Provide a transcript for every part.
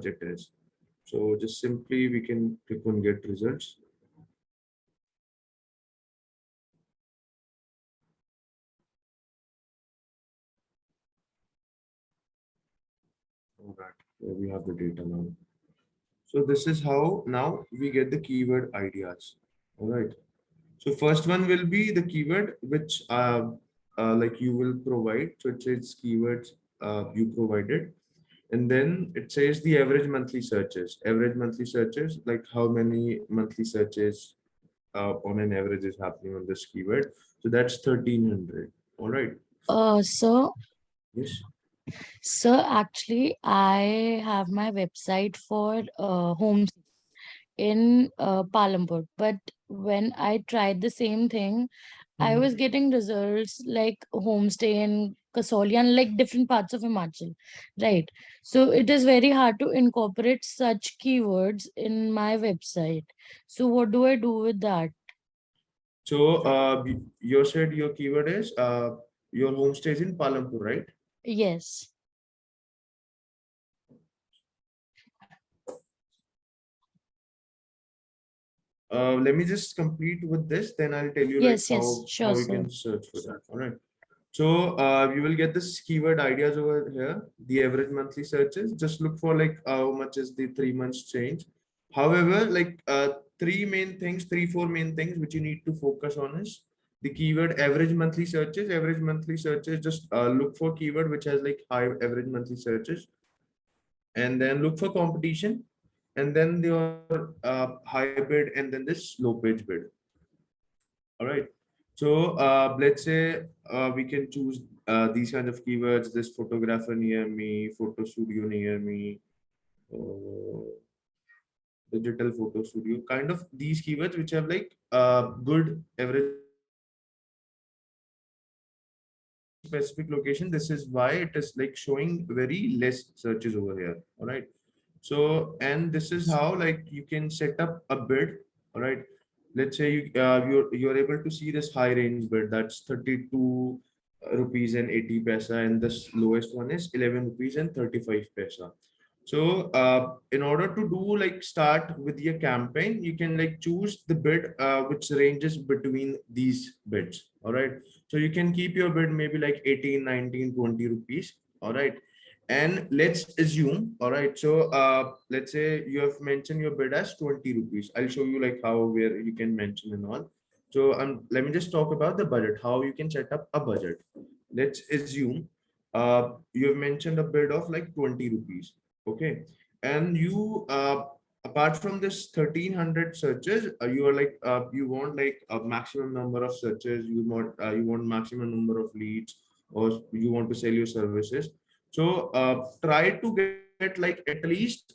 it is. So just simply we can click on get results. All right, here we have the data now. So this is how now we get the keyword ideas. All right. So first one will be the keyword which like you will provide. So it says keywords you provided. And then it says the average monthly searches. Average monthly searches, like how many monthly searches on an average is happening on this keyword. So that's 1300. All right. So Yes. actually, I have my website for homes in Palampur, but when I tried the same thing, I was getting results like homestay in Kasoli and like different parts of Himachal, right? So it is very hard to incorporate such keywords in my website. So what do I do with that? So you said your keyword is your homestay is in Palampur, right? Yes. Let me just complete with this, then I'll tell you like Yes, yes, sure, how you sir. can search for that. All right. So you will get this keyword ideas over here, the average monthly searches. Just look for like how much is the 3 months change. However, like three, four main things which you need to focus on is the keyword average monthly searches. Average monthly searches, just look for keyword which has like high average monthly searches, and then look for competition, and then your high bid, and then this low page bid. All right. So let's say we can choose these kind of keywords: this photographer near me, photo studio near me, uh, digital photo studio, kind of these keywords which have like good average specific location. This is why it is like showing very less searches over here. All right. So, and this is how like you can set up a bid. All right. Let's say you're able to see this high range bid, that's 32 rupees and 80 paisa, and this lowest one is 11 rupees and 35 paisa. So in order to do like start with your campaign, you can like choose the bid which ranges between these bids. All right. So you can keep your bid maybe like 18, 19, 20 rupees. All right. And let's assume, all right. So let's say you have mentioned your bid as 20 rupees. I'll show you like how where you can mention and all. So let me just talk about the budget, how you can set up a budget. Let's assume you have mentioned a bid of like 20 rupees. Okay. And you apart from this 1300 searches, you are like you want like a maximum number of searches, you want maximum number of leads, or you want to sell your services. So try to get like at least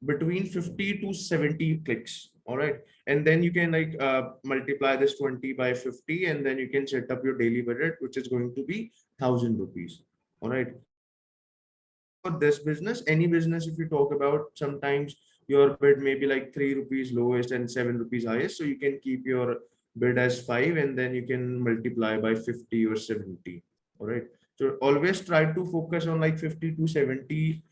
between 50 to 70 clicks. All right. And then you can like multiply this 20 by 50, and then you can set up your daily budget, which is going to be 1,000 rupees. All right. For this business, any business, if you talk about, sometimes your bid may be like 3 rupees lowest and 7 rupees highest. So you can keep your bid as 5, and then you can multiply by 50 or 70. All right. So always try to focus on like 50 to 70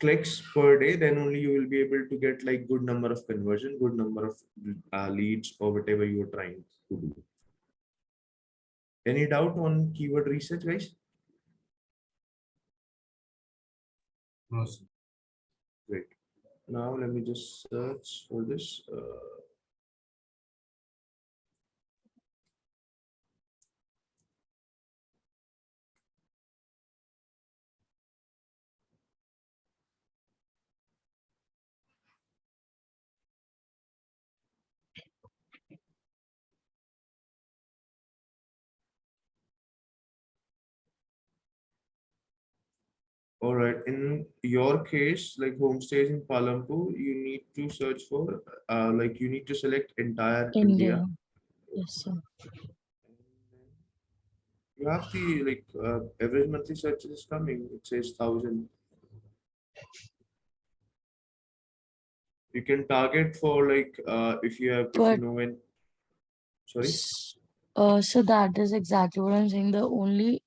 clicks per day, then only you will be able to get like good number of conversion, good number of leads, or whatever you are trying to do. Any doubt on keyword research, guys? No, sir. Great. Now let me just search for this. All right. In your case, like homestays in Palampu, you need to search for, like you need to select entire India. India. Yes, sir. You have the like average monthly searches is coming. It says 1,000. You can target for like if you But know when. Sorry. so that is exactly what I'm saying. The only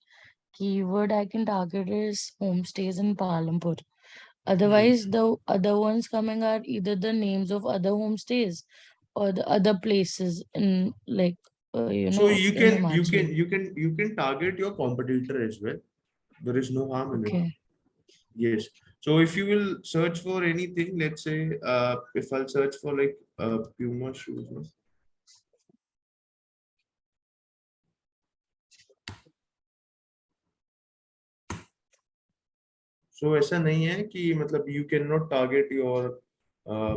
keyword I can target is homestays in Palampur. Otherwise, the other ones coming are either the names of other homestays or the other places in, like, So you in can you can Himachal. you can you can target your competitor as well. There is no harm in it. Okay. Yes. So if you will search for anything, let's say if I'll search for like Puma shoes, no? So ऐसा नहीं है कि मतलब you cannot target your uh,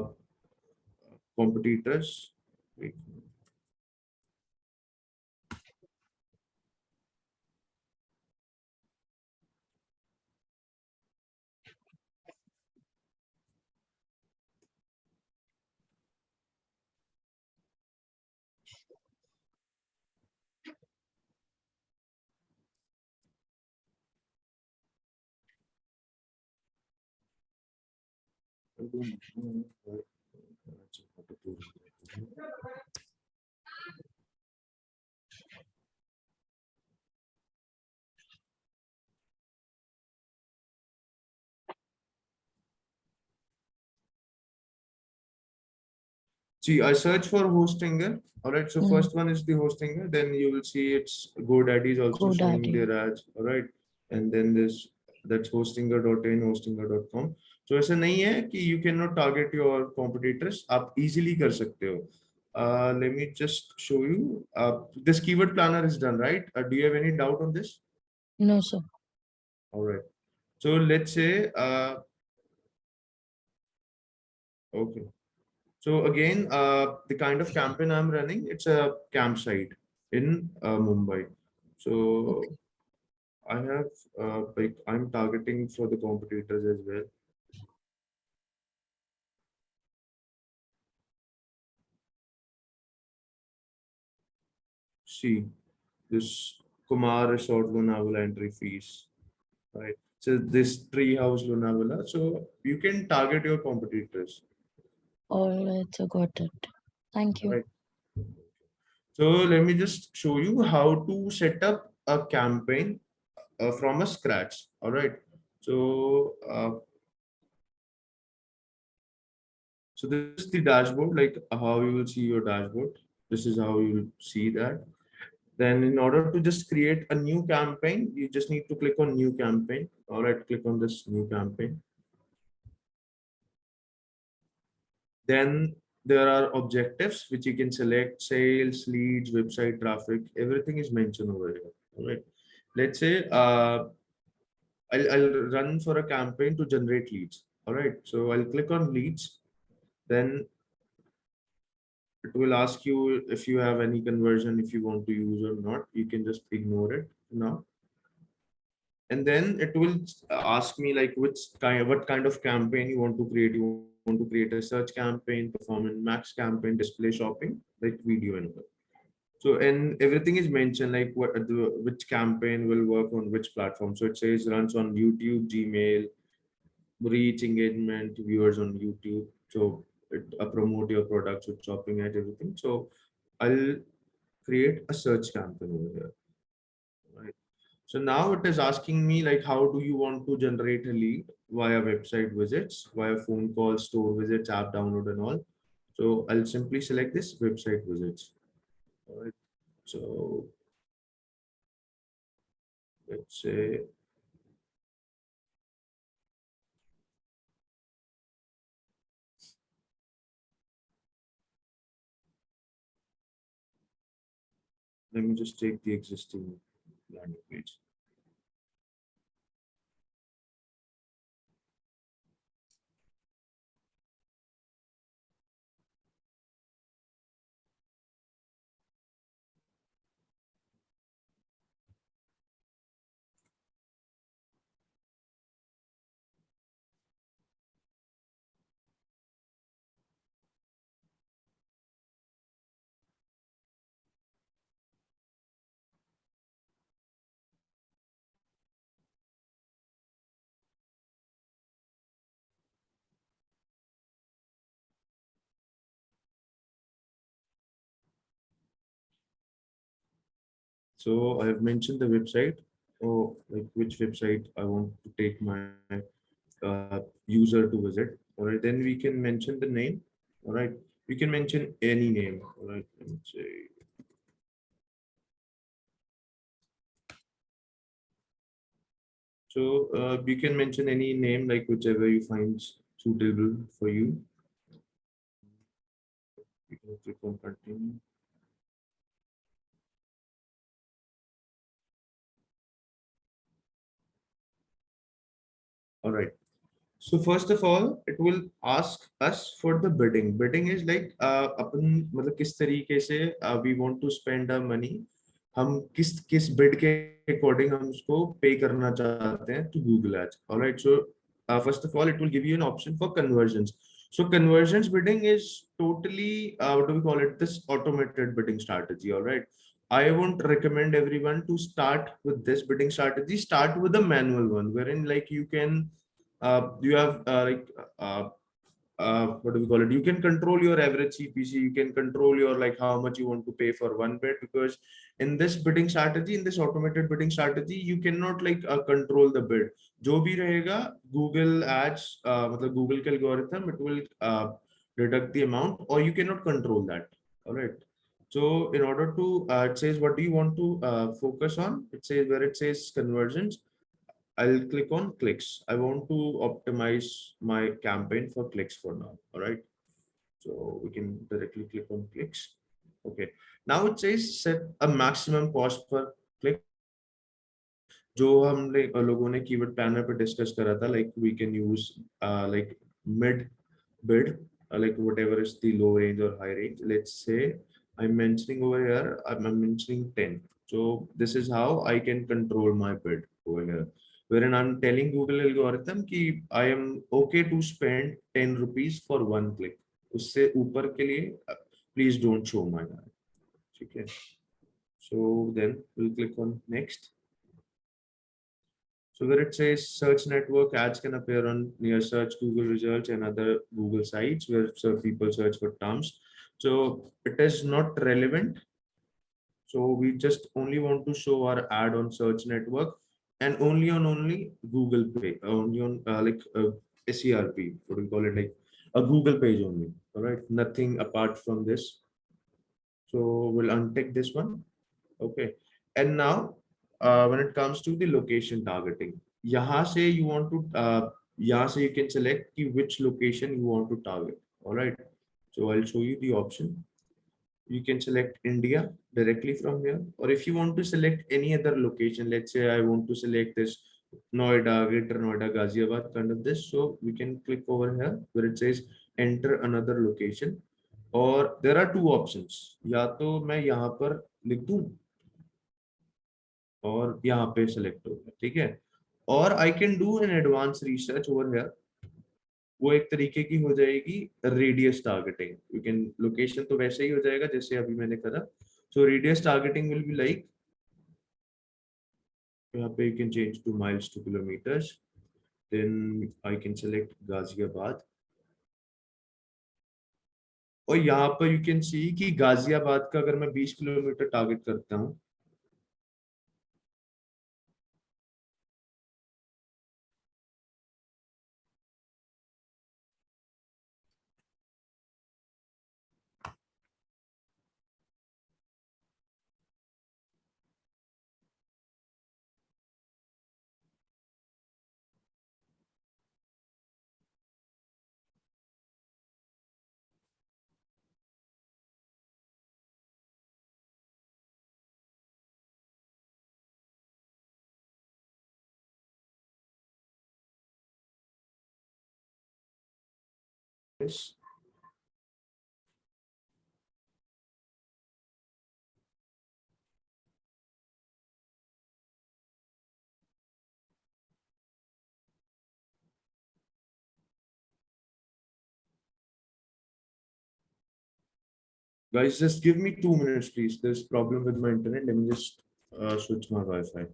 competitors. Wait. I don't know why. See, I search for Hostinger. All right. So Mm. first one is the Hostinger. Then you will see it's GoDaddy is also showing GoDaddy. their ads. All right. And then this that's hostinger.in, hostinger.com. So ऐसा नहीं है कि you cannot target your competitors. आप easily कर सकते हो. Let me just show you. This keyword planner is done, right? Do you have any doubt on this? No, sir. All right. So let's say, okay. So again, the kind of campaign I'm running, it's a campsite in Mumbai. So Okay. I have like I'm targeting for the competitors as well. See this Kumar Resort Lonavala entry fees, right? So this Treehouse Lonavala. So you can target your competitors, All right, sir. Got it. Thank you. right? So let me just show you how to set up a campaign from a scratch. All right. So so this is the dashboard, like how you will see your dashboard. This is how you will see that. Then in order to just create a new campaign, you just need to click on new campaign. All right, click on this new campaign. Then there are objectives which you can select: sales, leads, website traffic, everything is mentioned over here. All right. Let's say I'll run for a campaign to generate leads. All right. So I'll click on leads. Then it will ask you if you have any conversion, if you want to use or not. You can just ignore it now. And then it will ask me like what kind of campaign you want to create. You want to create a search campaign, performance max campaign, display shopping, like video and all. So and everything is mentioned like which campaign will work on which platform. So it says runs on YouTube, Gmail, reach engagement, viewers on YouTube. So it promote your products with shopping at everything. So I'll create a search campaign over here. Right. So now it is asking me like how do you want to generate a lead via website visits, via phone calls, store visits, app download and all. So I'll simply select this website visits. All right. So let's say let me just take the existing landing page. So I have mentioned the website or like which website I want to take my user to visit. All right, then we can mention the name. All right, we can mention any name. All right, let me say. So you can mention any name, like whichever you find suitable for you. You can click on continue. All right. So first of all, it will ask us for the bidding. Bidding is like अपन मतलब किस तरीके से we want to spend our money. हम किस किस bid के according हम उसको pay करना चाहते हैं to Google Ads. All right. So first of all, it will give you an option for conversions. So conversions bidding is totally what do we call it? This automated bidding strategy. All right. I won't recommend everyone to start with this bidding strategy. Start with a manual one, wherein like you have what do we call it? You can control your average CPC. You can control your like how much you want to pay for one bid, because in this bidding strategy, in this automated bidding strategy, you cannot like control the bid. जो भी रहेगा Google Ads मतलब Google के algorithm, it will deduct the amount, or you cannot control that. All right. So in order to it says what do you want to focus on? It says where it says conversions. I'll click on clicks. I want to optimize my campaign for clicks for now. All right. So we can directly click on clicks. Okay. Now it says set a maximum cost per click. जो हमने लोगों ने keyword planner पे discuss करा था, like we can use like mid bid, like whatever is the low range or high range. Let's say I'm mentioning over here, I'm mentioning 10. So this is how I can control my bid over here. Wherein I'm telling Google algorithm कि I am okay to spend 10 rupees for one click. उससे ऊपर के लिए please don't show my ad. ठीक है. So then we'll click on next. So where it says search network, ads can appear on near search, Google results, and other Google sites where people search for terms. So it is not relevant. So we just only want to show our ad on search network, and only on only Google page, only on SERP, what do we call it, like a Google page only. All right, nothing apart from this. So we'll untick this one. Okay. And now, when it comes to the location targeting, यहाँ से you want to, यहाँ से you can select कि which location you want to target. All right. So I'll show you the option. You can select India directly from here, or if you want to select any other location, let's say I want to select this Noida, Greater Noida, Ghaziabad, kind of this. So we can click over here where it says enter another location. और there are two options. या तो मैं यहाँ पर लिख दूं और यहाँ पे सेलेक्ट हो गया, ठीक है. और I can do an advance research over here. वो एक तरीके की हो जाएगी radius targeting. You can location तो वैसे ही हो जाएगा जैसे अभी मैंने करा. So radius targeting will be like, यहाँ पे you can change to miles to kilometers. Then I can select Ghaziabad. और यहाँ पर यू कैन सी कि गाजियाबाद का अगर मैं 20 किलोमीटर टारगेट करता हूँ, guys, just give me 2 minutes, please. There's problem with my internet. Let me just switch my Wi-Fi.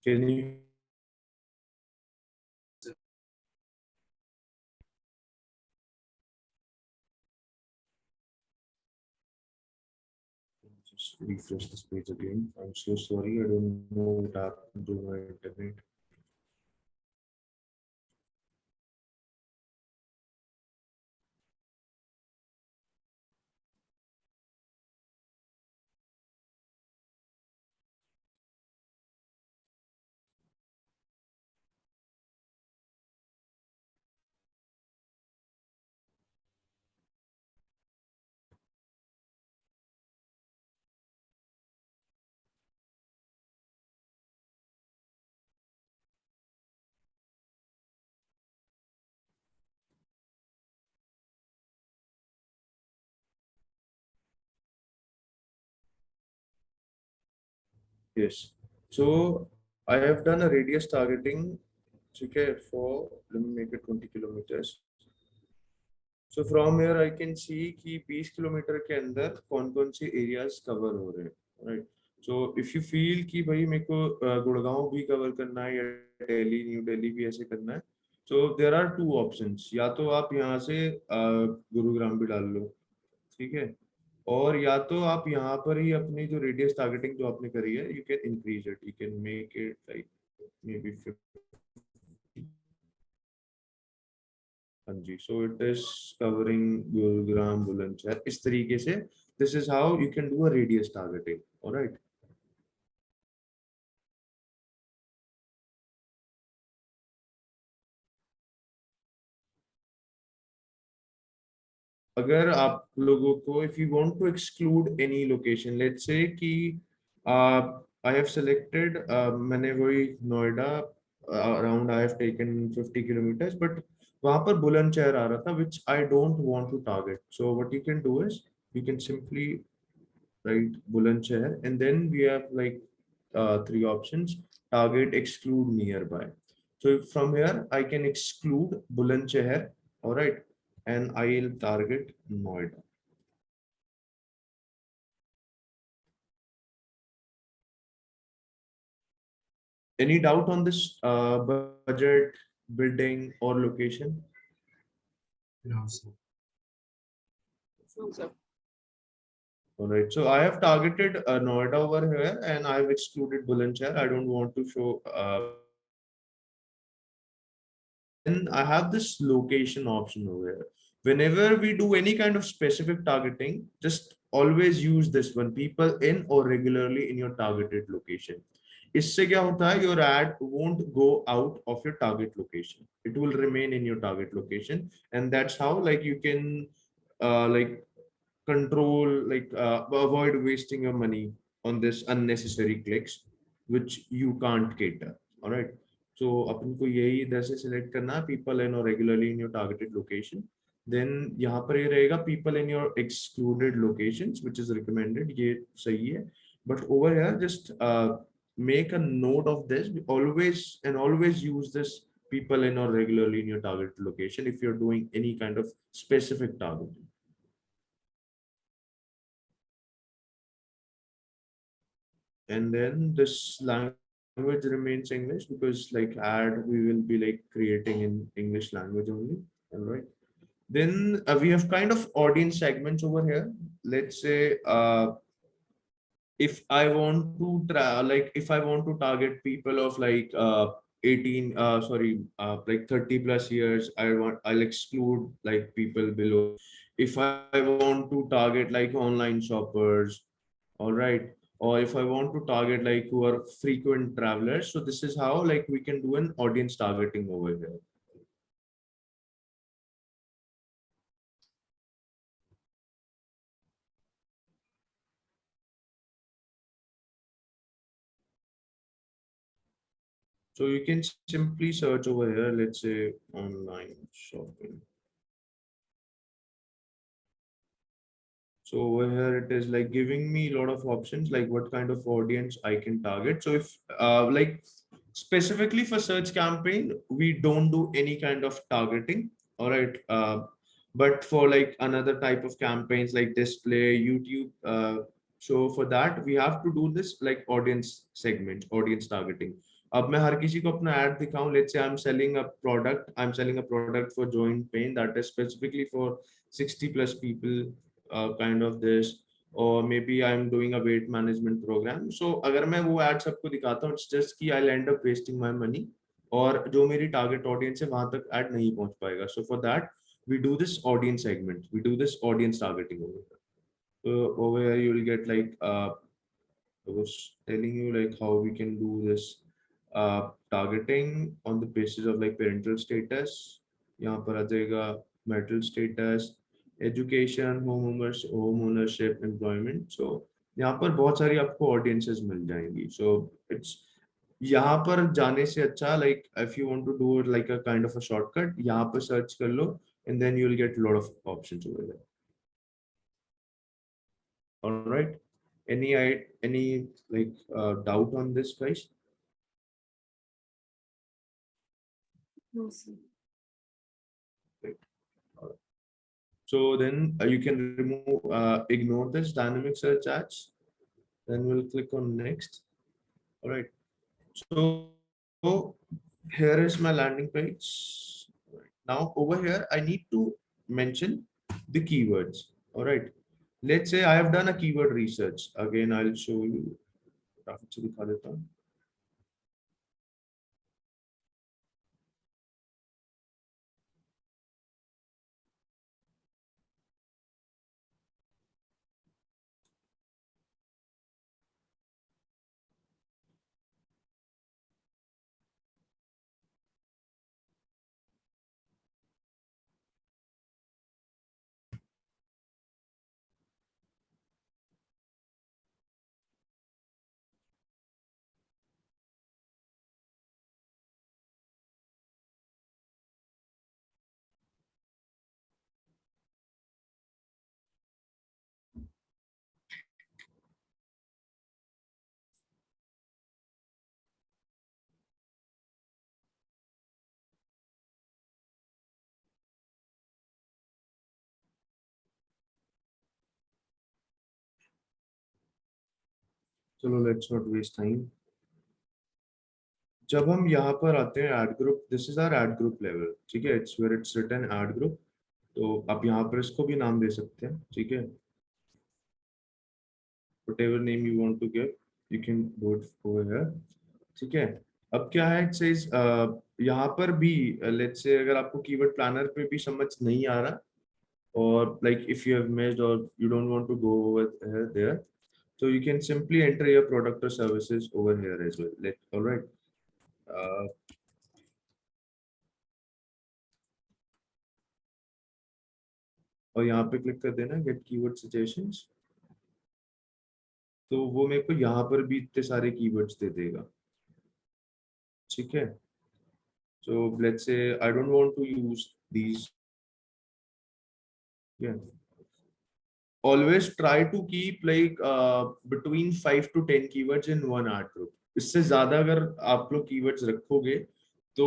Can you just refresh this page again? I'm so sorry. I don't know what happened to my internet. Yes. So I have done a radius targeting, okay, for, let me make it 20 kilometers. So from here I can see कि 20 kilometre के अंदर कौन-कौन से areas cover हो रहे हैं, right? So if you feel कि भाई मेरे को गुड़गांव भी कवर करना है या दिल्ली, न्यू दिल्ली भी ऐसे करना है, so there are two options. या तो आप यहाँ से गुरुग्राम भी डाल लो, ठीक है? और या तो आप यहाँ पर ही अपनी जो रेडियस टारगेटिंग जो आपने करी है, you can increase it, you can make it like may be 50. हाँ जी, so it is covering Gurugram Bulandshahr इस तरीके से. This is how you can do a radius targeting. Alright. अगर आप लोगों को, if you want to exclude any location, let's say कि आई हैव सिलेक्टेड, मैंने वही Noida around I have taken 50 kilometres, but वहां पर बुलंदशहर आ रहा था विच I don't want to target. So what you can do is you can simply write Bulandshahr and then we have like three options: target, exclude, nearby. So from here I can exclude Bulandshahr, all right, and I'll target Noida. Any doubt on this budget, building, or location? No, sir. All right. So I have targeted Noida over here, and I have excluded Bulandshahr. I don't want to show. Then I have this location option over here. Whenever we do any kind of specific targeting, just always use this one: people in or regularly in your targeted location. इससे क्या होता है, your ad won't go out of your target location. It will remain in your target location, and that's how like you can like control, like avoid wasting your money on this unnecessary clicks which you can't cater. All right. So अपन को यही इधर से select करना है, people in or regularly in your targeted location. Then यहाँ पर ये रहेगा people in your excluded locations which is recommended. ये सही है. But over here just make a note of this. Always use this people in or regularly in your targeted location if you're doing any kind of specific targeting. And then this language remains English because like ad we will be like creating in English language only. All right. Then we have kind of audience segments over here. Let's say if I want to like if I want to target people of like 18 like 30 plus years, I'll exclude like people below. If I want to target like online shoppers, all right, or if I want to target like who are frequent travelers, so this is how like we can do an audience targeting over here. So you can simply search over here, let's say online shopping. So over here it is like giving me a lot of options like what kind of audience I can target. So if like specifically for search campaign, we don't do any kind of targeting. All right. But for like another type of campaigns like display, YouTube, so for that we have to do this like audience segment, audience targeting. अब मैं हर किसी को अपना add दिखाऊं, let's say I am selling a product for joint pain that is specifically for 60+ people, kind of this, or maybe I'm doing a weight management program. So अगर मैं वो ad सबको दिखाता हूँ, it's just कि I'll end up wasting my money, और जो मेरी target audience है वहां तक ad नहीं पहुंच पाएगा. So for that we do this audience segment, we do this audience targeting over here. So over here you will get like I was telling you like how we can do this targeting on the basis of like parental status. यहाँ पर आ जाएगा marital status, education, home ownership, employment. So यहाँ पर बहुत सारी आपको audiences मिल जाएंगी. So it's यहाँ पर जाने से अच्छा like if you want to do it like a kind of a shortcut, यहाँ पर search कर लो and then you will get a lot of options over there. All right. Any like doubt on this, guys? No, sir. So then you can ignore this dynamic search ads. Then we'll click on next. All right. So here is my landing page. Now over here, I need to mention the keywords. All right. Let's say I have done a keyword research. Again, I'll show you. चलो let's not waste time. जब हम यहाँ पर आते हैं ad group, this is our ad group level, ठीक है. It's where it's written ad group. तो आप यहाँ पर इसको भी नाम दे सकते हैं, ठीक है. whatever name you want to give, you can do it over here, ठीक है. अब क्या है, इट सेज यहाँ पर भी लेट्स से अगर आपको कीवर्ड प्लानर पे भी समझ नहीं आ रहा, or like if you have missed or you don't want to go over there, so you can simply enter your product or services over here as well. All right. और यहाँ पे click कर देना गेट कीवर्ड सजेशंस. तो वो मेरे को यहाँ पर भी इतने सारे कीवर्ड्स दे देगा, ठीक है. So let's say I don't want to use these. Yeah. Always try to keep like between 5 to 10 keywords in one ad group. इससे ज्यादा अगर आप लोग कीवर्ड्स रखोगे तो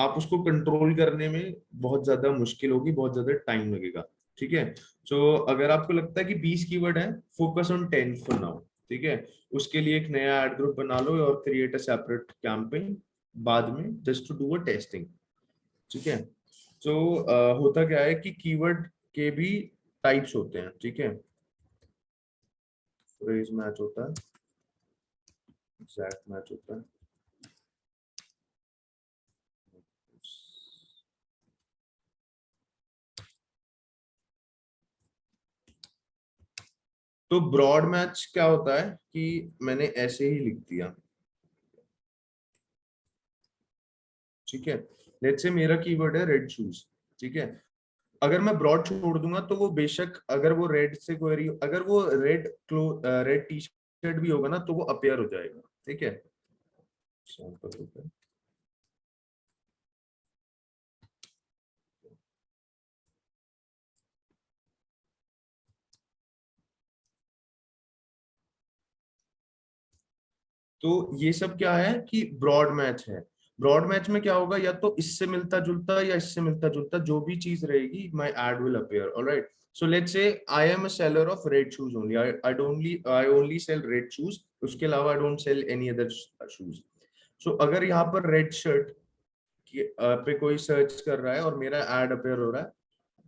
आप उसको कंट्रोल करने में बहुत ज्यादा मुश्किल होगी, बहुत ज्यादा टाइम लगेगा, ठीक है. सो अगर आपको लगता है कि 20 कीवर्ड है, फोकस ऑन 10 फॉर नाउ, ठीक है. उसके लिए एक नया एड ग्रुप बना लो और क्रिएट अ सेपरेट कैंपेन बाद में, just to do a testing, ठीक है. सो होता क्या है कि कीवर्ड के भी टाइप्स होते हैं, ठीक है. फ्रेज मैच होता है, एग्जैक्ट मैच होता है. तो ब्रॉड मैच क्या होता है कि मैंने ऐसे ही लिख दिया, ठीक है. लेट्स से मेरा कीवर्ड है रेड शूज, ठीक है. अगर मैं ब्रॉड छोड़ दूंगा तो वो बेशक अगर वो रेड से क्वेरी, अगर वो रेड टी शर्ट भी होगा ना तो वो अपीयर हो जाएगा, ठीक है. तो ये सब क्या है कि ब्रॉड मैच है. ब्रॉड मैच में क्या होगा, या तो इससे मिलता जुलता या इससे मिलता जुलता जो भी चीज रहेगी, my add will appear. Alright. So let's say I am a seller of red shoes only. I only sell red shoes. उसके अलावा I don't sell any other shoes. सो अगर यहाँ पर रेड शर्ट पे कोई सर्च कर रहा है और मेरा एड अपेयर हो रहा है,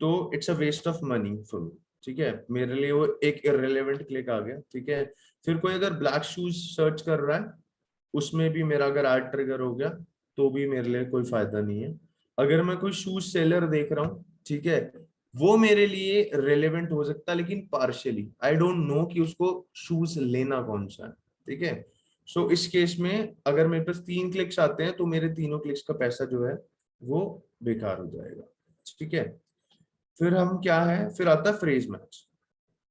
तो it's a waste of money for me, ठीक है, मेरे लिए वो एक इररिलेवेंट क्लिक आ गया, ठीक है। फिर कोई अगर ब्लैक शूज सर्च कर रहा है, उसमें भी मेरा अगर एड ट्रिगर हो गया, तो भी मेरे लिए कोई फायदा नहीं है। अगर मैं कोई शूज सेलर देख रहा हूँ, ठीक है, वो मेरे लिए रेलेवेंट हो सकता है, लेकिन पार्शियली, आई डोंट नो कि उसको शूज लेना कौन सा है, ठीक है। सो इस केस में अगर मेरे पास 3 क्लिक्स आते हैं, तो मेरे तीनों क्लिक्स का पैसा जो है वो बेकार हो जाएगा, ठीक है। फिर हम क्या है, फिर आता है फ्रेज मैच।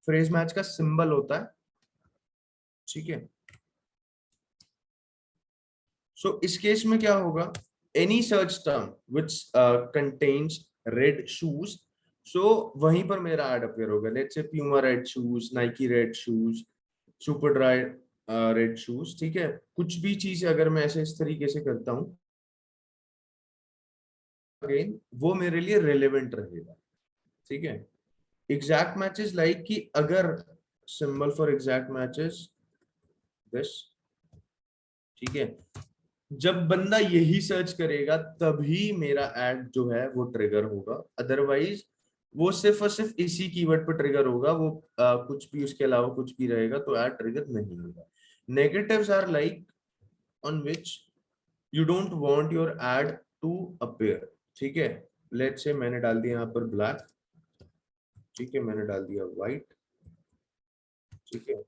फ्रेज मैच का सिंबल होता है, ठीक है। सो इस केस में क्या होगा, any search term which contains red shoes, so वहीं पर मेरा एड अपेयर होगा। Let's say Puma red shoes, Nike red shoes, super dry red shoes, ठीक है। कुछ भी चीज अगर मैं ऐसे इस तरीके से करता हूँ, अगेन वो मेरे लिए रेलेवेंट रहेगा, ठीक है। एग्जैक्ट मैचेस लाइक कि अगर symbol for exact matches this, ठीक है, जब बंदा यही सर्च करेगा तभी मेरा एड जो है वो ट्रिगर होगा, अदरवाइज वो सिर्फ और सिर्फ इसी कीवर्ड पर ट्रिगर होगा, वो कुछ भी उसके अलावा कुछ भी रहेगा तो एड ट्रिगर नहीं होगा। Negatives are like on which you don't want your ad to appear, ठीक है। लेट्स से मैंने डाल दिया यहाँ पर ब्लैक, ठीक है, मैंने डाल दिया व्हाइट, ठीक है,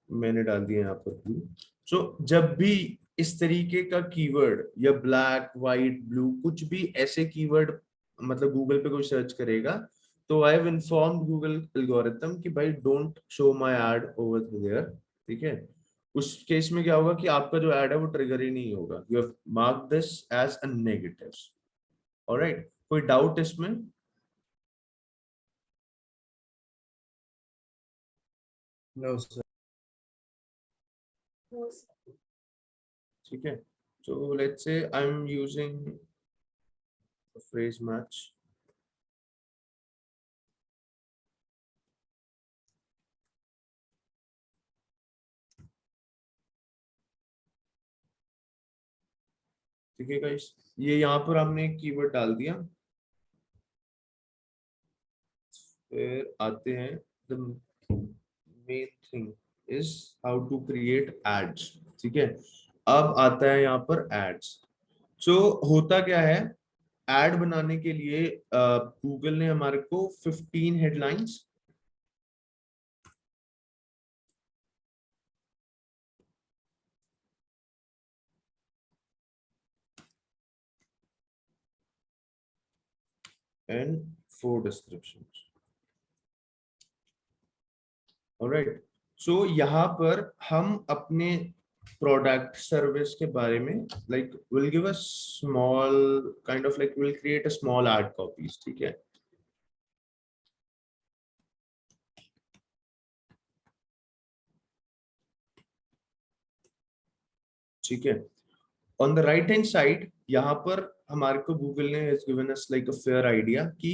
मैंने डाल दिया यहाँ पर ब्लू। सो जब भी इस तरीके का कीवर्ड या ब्लैक व्हाइट ब्लू कुछ भी ऐसे कीवर्ड मतलब गूगल पे कोई सर्च करेगा, तो I have informed Google algorithm कि भाई don't show my ad over there, ठीक है। उस केस में क्या होगा कि आपका जो एड है वो ट्रिगर ही नहीं होगा, you have mark this as a negative. Alright, कोई डाउट इसमें? No, sir. ठीक है, so let's say I'm using a phrase match, ठीक है गाइस, ये यहाँ पर हमने एक कीवर्ड डाल दिया। फिर आते हैं the main thing is how to create ads, ठीक है। अब आता है यहाँ पर एड्स। सो होता क्या है, एड बनाने के लिए गूगल ने हमारे को 15 हेडलाइंस एंड 4 डिस्क्रिप्शंस, ऑलराइट। सो यहाँ पर हम अपने प्रोडक्ट सर्विस के बारे में like will give a small kind of like will create a small ad copies, ठीक है। ठीक है, on the right hand side यहाँ पर हमारे को गूगल ने has given us like a fair idea कि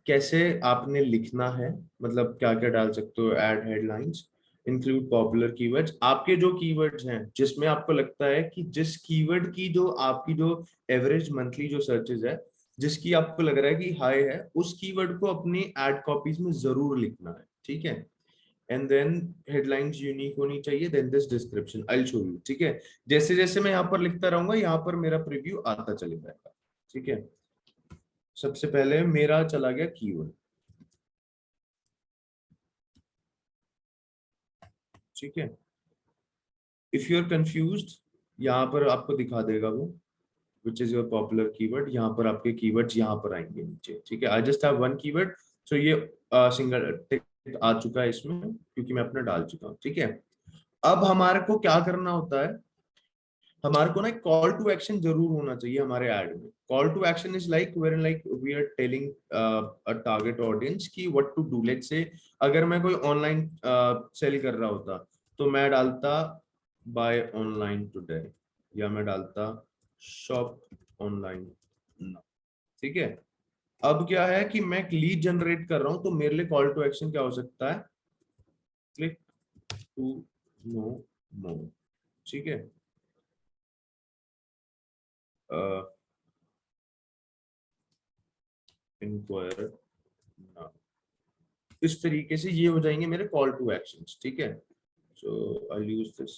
कैसे आपने लिखना है, मतलब क्या क्या डाल सकते हो, add headlines, include popular keywords, आपके जो कीवर्ड्स हैं जिसमें आपको लगता है कि जिस कीवर्ड की जो आपकी जो एवरेज मंथली जो सर्चेज है, जिसकी आपको लग रहा है कि हाई है, उस कीवर्ड को अपनी एड कॉपीज में जरूर लिखना है, ठीक है। एंड देन हेडलाइंस यूनिक होनी चाहिए, then this description I will show you, ठीक है। जैसे जैसे मैं यहाँ पर लिखता रहूंगा, यहाँ पर मेरा प्रीव्यू आता चले जाएगा, ठीक है। सबसे पहले मेरा चला गया कीवर्ड, ठीक है। इफ यू आर कंफ्यूज्ड, यहाँ पर आपको दिखा देगा वो which is your popular keyword, यहाँ पर आपके कीवर्ड्स यहाँ पर आएंगे नीचे, ठीक है। I just have one keyword, so ये सिंगल टिक आ चुका है इसमें क्योंकि मैं अपना डाल चुका हूँ, ठीक है। अब हमारे को क्या करना होता है, हमारे को ना कॉल टू एक्शन जरूर होना चाहिए हमारे ऐड में। Call to action is like where like we are telling a target audience की what to do. Let's say अगर मैं कोई ऑनलाइन सेल कर रहा होता, तो मैं डालता बाय ऑनलाइन टुडे, या मैं डालता शॉप ऑनलाइन, ठीक है। अब क्या है कि मैं लीड जनरेट कर रहा हूं, तो मेरे लिए कॉल टू एक्शन क्या हो सकता है, क्लिक टू नो मोर, ठीक है। इंक्वायर, इस तरीके से ये हो जाएंगे मेरे कॉल टू एक्शंस, ठीक है। सो आई यूज दिस।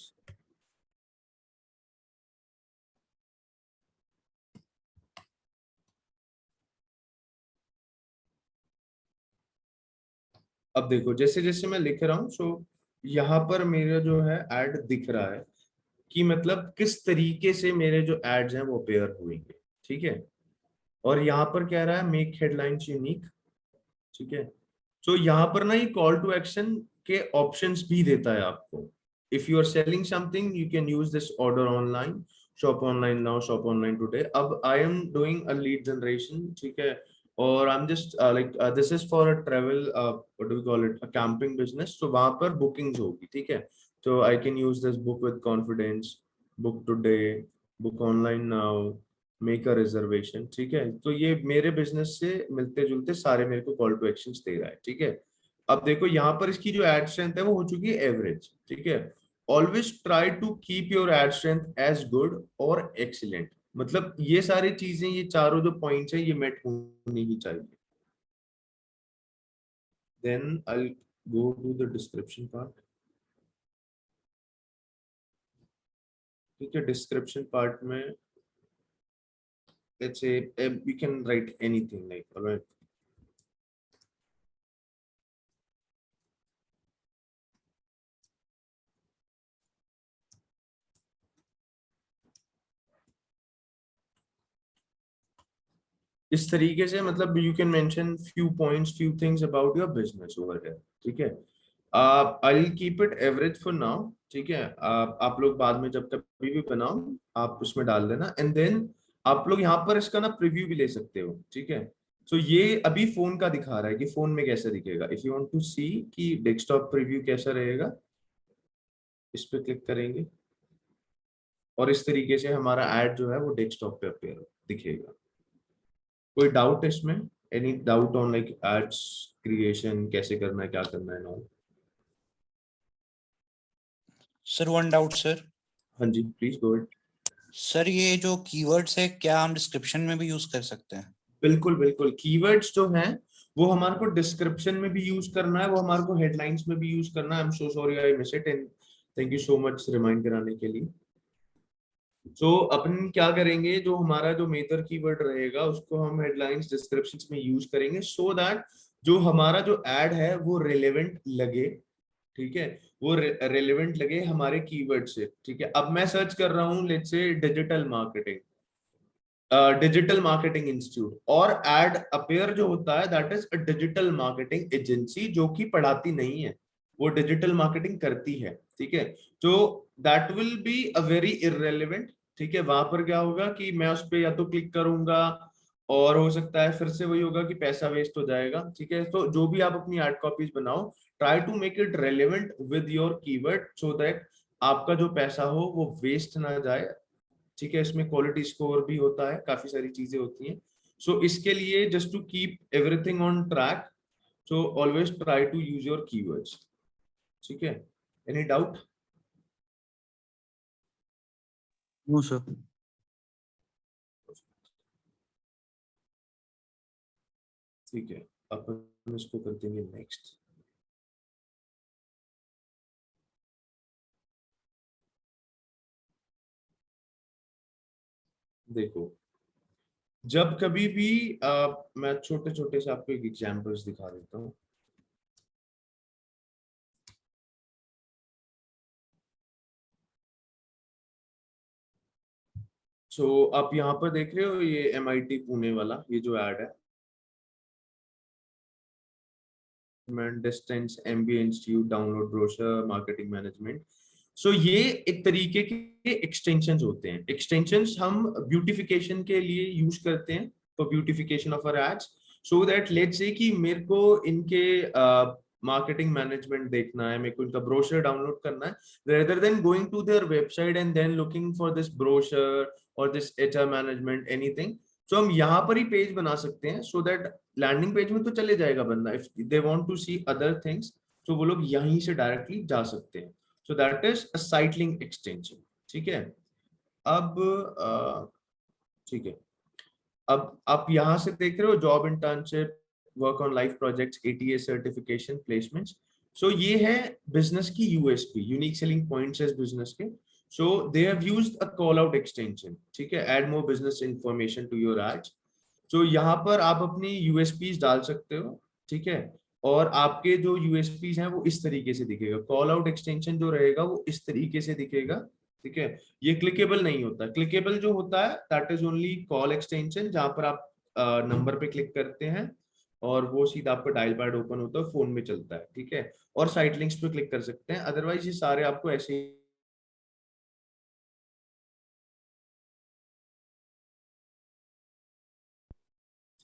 अब देखो जैसे जैसे मैं लिख रहा हूँ, सो यहाँ पर मेरा जो है एड दिख रहा है कि मतलब किस तरीके से मेरे जो एड्स हैं वो पेयर हुएंगे, ठीक है। और यहाँ पर कह रहा है मेक हेडलाइंस यूनिक, ठीक है। तो यहाँ पर ना ये कॉल टू एक्शन के ऑप्शंस भी देता है आपको। If you are selling something you can use this order online, shop online now, shop online today. अब I am doing a lead generation, ठीक है, और I am just like this is for a travel, what do we call it, a camping business. तो वहां पर bookings होगी, ठीक है। तो I can use this book with confidence, book today, book online now, make a reservation, ठीक है। तो ये मेरे बिजनेस से मिलते जुलते सारे मेरे को कॉल टू एक्शंस दे रहा है, ठीक है। अब देखो यहाँ पर इसकी जो एड स्ट्रेंथ है वो हो चुकी है एवरेज, ठीक है। Always try to keep your ad strength as good और एक्सीलेंट, मतलब ये सारी चीजें, ये चारों जो पॉइंट्स है ये मेट होनी ही चाहिए। Then I go to the description part, ठीक है। डिस्क्रिप्शन पार्ट में let's say you can write anything like, all right, इस तरीके से, मतलब you can mention few points, few things about your business over here, ठीक है। I will keep it average for now, ठीक है। आप लोग बाद में जब कभी भी बनाओ आप उसमें डाल देना, एंड देन आप लोग यहाँ पर इसका ना प्रीव्यू भी ले सकते हो, ठीक है। तो ये अभी फोन का दिखा रहा है कि फोन में कैसे दिखेगा। इफ यू वांट टू सी कि डेस्कटॉप प्रीव्यू कैसा रहेगा, इस पे क्लिक करेंगे और इस तरीके से हमारा एड जो है वो डेस्कटॉप पे अपीयर दिखेगा। कोई डाउट इसमें, any doubt on like ads creation कैसे करना है, क्या करना है ना? Sir one doubt sir. हाँ जी प्लीज गो इट। सर ये जो कीवर्ड्स है क्या हम डिस्क्रिप्शन में भी यूज कर सकते हैं? बिल्कुल बिल्कुल, कीवर्ड्स जो हैं वो हमारे को डिस्क्रिप्शन में भी यूज करना है, वो हमारे को हेडलाइंस में भी यूज करना है। I am so sorry I miss it, and thank you so much remind कराने के लिए। सो अपन क्या करेंगे, जो हमारा जो मेजर कीवर्ड रहेगा उसको हम हेडलाइंस डिस्क्रिप्शंस में यूज करेंगे, सो दैट जो हमारा जो एड है वो रिलेवेंट लगे, ठीक है। वो रेलेवेंट लगे हमारे कीवर्ड से, ठीक है। अब मैं सर्च कर रहा हूँ let's say digital marketing, digital marketing institute, और एड अपेयर जो होता है that is a digital marketing agency, जो कि पढ़ाती नहीं है, वो डिजिटल मार्केटिंग करती है, ठीक है। तो that will be a very irrelevant, ठीक है। वहां पर क्या होगा कि मैं उस पर या तो क्लिक करूंगा और हो सकता है फिर से वही होगा कि पैसा वेस्ट हो जाएगा, ठीक है। तो जो भी आप अपनी एड कॉपीज बनाओ, try to make it relevant with your keyword, so that आपका जो पैसा हो वो वेस्ट ना जाए, ठीक है। इसमें क्वालिटी स्कोर भी होता है, काफी सारी चीजें होती हैं। सो इसके लिए just to keep everything on track, so always try to use your keywords, ठीक है। Any doubt? No sir. ठीक है, अपन इसको कर देंगे नेक्स्ट। देखो जब कभी भी मैं छोटे छोटे से आपको एक एग्जांपल्स दिखा देता हूँ। सो आप यहाँ पर देख रहे हो ये MIT पुणे वाला ये जो एड है, distance MBA institute, download brochure, marketing management. So ये एक तरीके के एक्सटेंशंस होते हैं। एक्सटेंशंस हम ब्यूटिफिकेशन के लिए यूज करते हैं, for beautification of our ads, so that let's say कि मेरे को इनके मार्केटिंग मैनेजमेंट देखना है, मेरे को इनका ब्रोशर डाउनलोड करना है, rather than going to their website and then looking for this brochure और this HR management anything. So हम यहाँ पर ही पेज बना सकते हैं, सो दैट लैंडिंग पेज में तो चले जाएगा बंदा, if they want to see other things तो वो लोग यहीं से डायरेक्टली जा सकते हैं। So that is a site link extension, ठीक है। अब ठीक है। अब आप यहाँ से देख रहे हो job internship, work on life projects, ATA certification, placements. So ये है बिजनेस की यूएसपी, यूनिक सेलिंग पॉइंट्स है बिजनेस के। So they have used a call out extension, ठीक है, add more business information to your ads. तो यहाँ पर आप अपनी यूएसपीज डाल सकते हो, ठीक है। और आपके जो यूएसपीज हैं वो इस तरीके से दिखेगा, कॉल आउट एक्सटेंशन जो रहेगा वो इस तरीके से दिखेगा, ठीक है। ये क्लिकेबल नहीं होता, क्लिकेबल जो होता है that is only call extension, जहां पर आप नंबर पे क्लिक करते हैं और वो सीधा आपका डायल पैड ओपन होता है, फोन में चलता है, ठीक है। और साइट लिंक्स पे क्लिक कर सकते हैं, अदरवाइज ये सारे आपको ऐसे ही,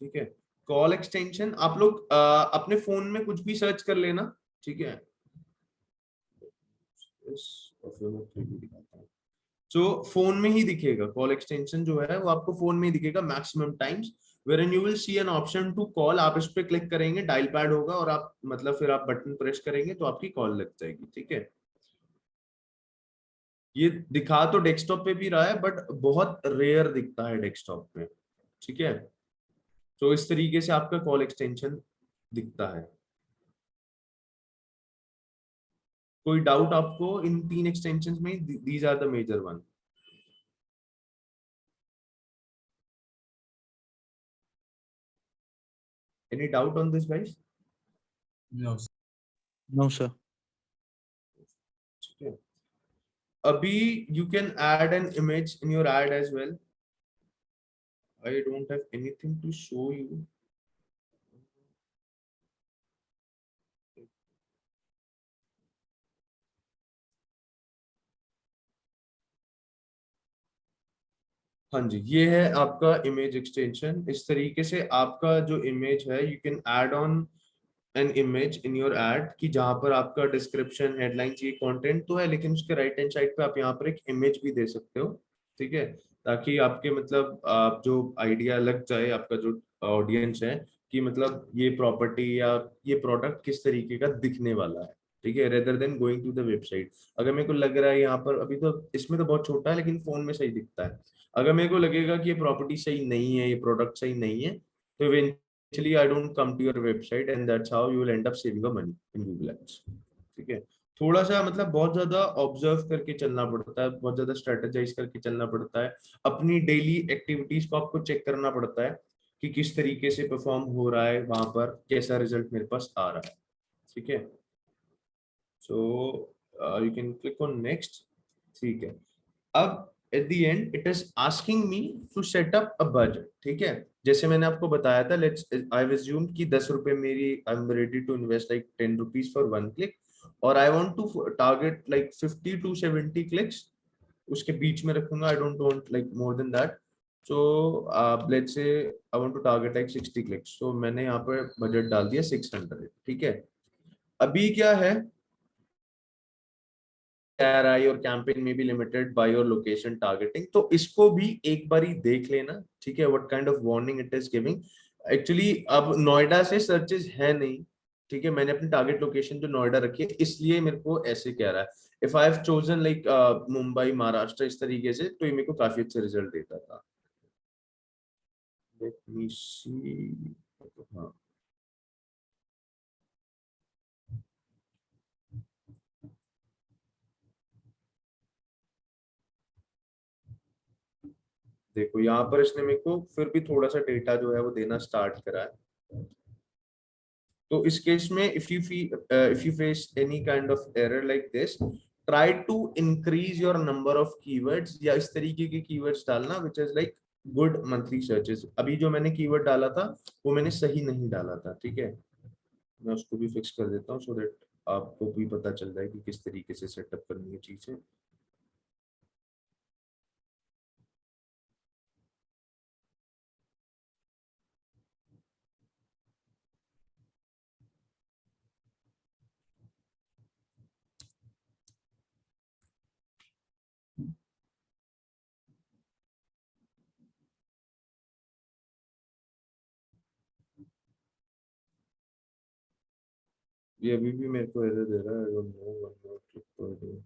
ठीक है। कॉल एक्सटेंशन आप लोग अपने फोन में कुछ भी सर्च कर लेना, ठीक है। सो फोन में ही दिखेगा कॉल एक्सटेंशन जो है, वो आपको फोन में ही दिखेगा maximum times, wherein you will see an option to call। आप इस पे क्लिक करेंगे, डायल पैड होगा और आप मतलब फिर आप बटन प्रेस करेंगे तो आपकी कॉल लग जाएगी, ठीक है। ये दिखा तो डेस्कटॉप पे भी रहा है बट बहुत रेयर दिखता है डेस्कटॉप पे, ठीक है। तो इस तरीके से आपका कॉल एक्सटेंशन दिखता है। कोई डाउट आपको इन तीन एक्सटेंशन में? These are the major one. Any doubt on this guys? No, sir. No sir. ठीक है। अभी you can add an image in your ad as well। I don't have anything to show you। हाँ जी, ये है आपका image extension. इस तरीके से आपका जो इमेज है, you can add on an image in your add, कि जहां पर आपका डिस्क्रिप्शन, हेडलाइन चाहिए, कंटेंट तो है, लेकिन उसके राइट हैंड साइड पे आप यहाँ पर एक इमेज भी दे सकते हो, ठीक है। ताकि आपके मतलब आप जो आइडिया लग जाए आपका जो ऑडियंस है, कि मतलब ये प्रॉपर्टी या ये प्रोडक्ट किस तरीके का दिखने वाला है, ठीक है, rather than going to the website. अगर मेरे को लग रहा है यहाँ पर, अभी तो इसमें तो बहुत छोटा है लेकिन फोन में सही दिखता है, अगर मेरे को लगेगा कि ये प्रॉपर्टी सही नहीं है, ये प्रोडक्ट सही नहीं है, तो eventually I don't come to your website and that's how you will end up saving the money in Google Ads, ठीक है। थोड़ा सा मतलब बहुत ज्यादा ऑब्जर्व करके चलना पड़ता है, बहुत ज्यादा स्ट्रेटेजाइज करके चलना पड़ता है, अपनी डेली एक्टिविटीज को आपको चेक करना पड़ता है कि किस तरीके से परफॉर्म हो रहा है, वहां पर कैसा रिजल्ट मेरे पास आ रहा है, ठीक है। So you can click on next, ठीक है। अब at the end it is asking me to set up a budget, ठीक है। जैसे मैंने आपको बताया था, लेट्स आई अज्यूम कि 10 रुपए मेरी, I am ready to invest like 10 rupees for one click, और I want to target like 50 to 70 clicks, उसके बीच में रखूंगा, I don't want like more than that. So let's say I want to target like 60 clicks, तो मैंने यहाँ पर budget डाल दिया 600, ठीक है। अभी क्या है, ROI और कैंपेन में भी limited by your location targeting, तो इसको भी एक बार ही देख लेना, ठीक है, what kind of warning it is giving. Actually अब नोएडा से सर्चेस है नहीं, ठीक है, मैंने अपनी टारगेट लोकेशन जो नोएडा रखी है, इसलिए मेरे को ऐसे कह रहा है। If I have chosen like Mumbai, Maharashtra, इस तरीके से, तो ये मेरे को काफी अच्छे रिजल्ट देता था। लेट मी सी। हाँ, देखो यहाँ पर इसने मेरे को फिर भी थोड़ा सा डेटा जो है वो देना स्टार्ट करा है। तो इस केस में if you face any kind of error like this, try to increase your number of keywords, या इस तरीके के कीवर्ड्स डालना which is like good monthly searches. अभी जो मैंने कीवर्ड डाला था वो मैंने सही नहीं डाला था, ठीक है। मैं उसको भी फिक्स कर देता हूँ, सो दैट आपको भी पता चल जाए कि किस तरीके से सेटअप करनी है चीजें। ये अभी भी मेरे को एरर दे रहा है, I don't know, one more click per day।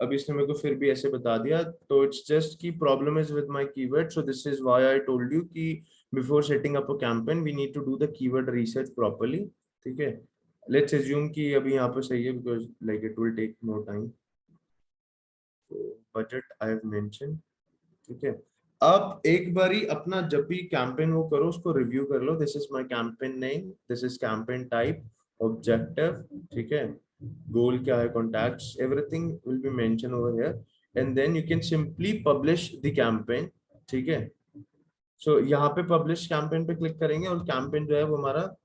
अब इसने मेरे को फिर भी ऐसे बता दिया, तो इट्स जस्ट की problem is with my keyword, so this is why I told you कि before setting up a campaign we need to do the keyword research properly, ठीक है। लेट्स अज्यूम कि अभी यहाँ पे सही है, because like it will take more time. Budget I have mention, ठीक है। अब एक बारी अपना जब भी कैंपेन वो करो उसको रिव्यू कर लो, this is my campaign name, this is campaign type, objective, ठीक है, गोल क्या है, contacts, everything will be mention over here, and then you can simply publish the campaign, ठीक है। सो यहाँ पे पब्लिश कैंपेन पे क्लिक करेंगे और कैंपेन जो है वो हमारा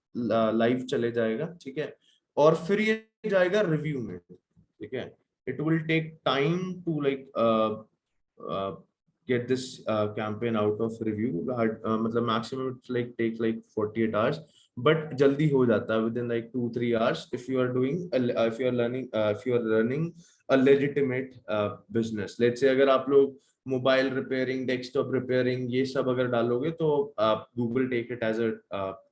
लाइव चले जाएगा, ठीक है। और फिर ये जाएगा रिव्यू में, ठीक है। It will take time to like get this campaign out of review, मतलब maximum it's like take like 48 hours, but जल्दी हो जाता है within like 2-3 hours if you are doing if you are learning if you are running a legitimate business। let's say अगर आप लोग mobile repairing, desktop repairing ये सब अगर डालोगे तो आप Google take it as a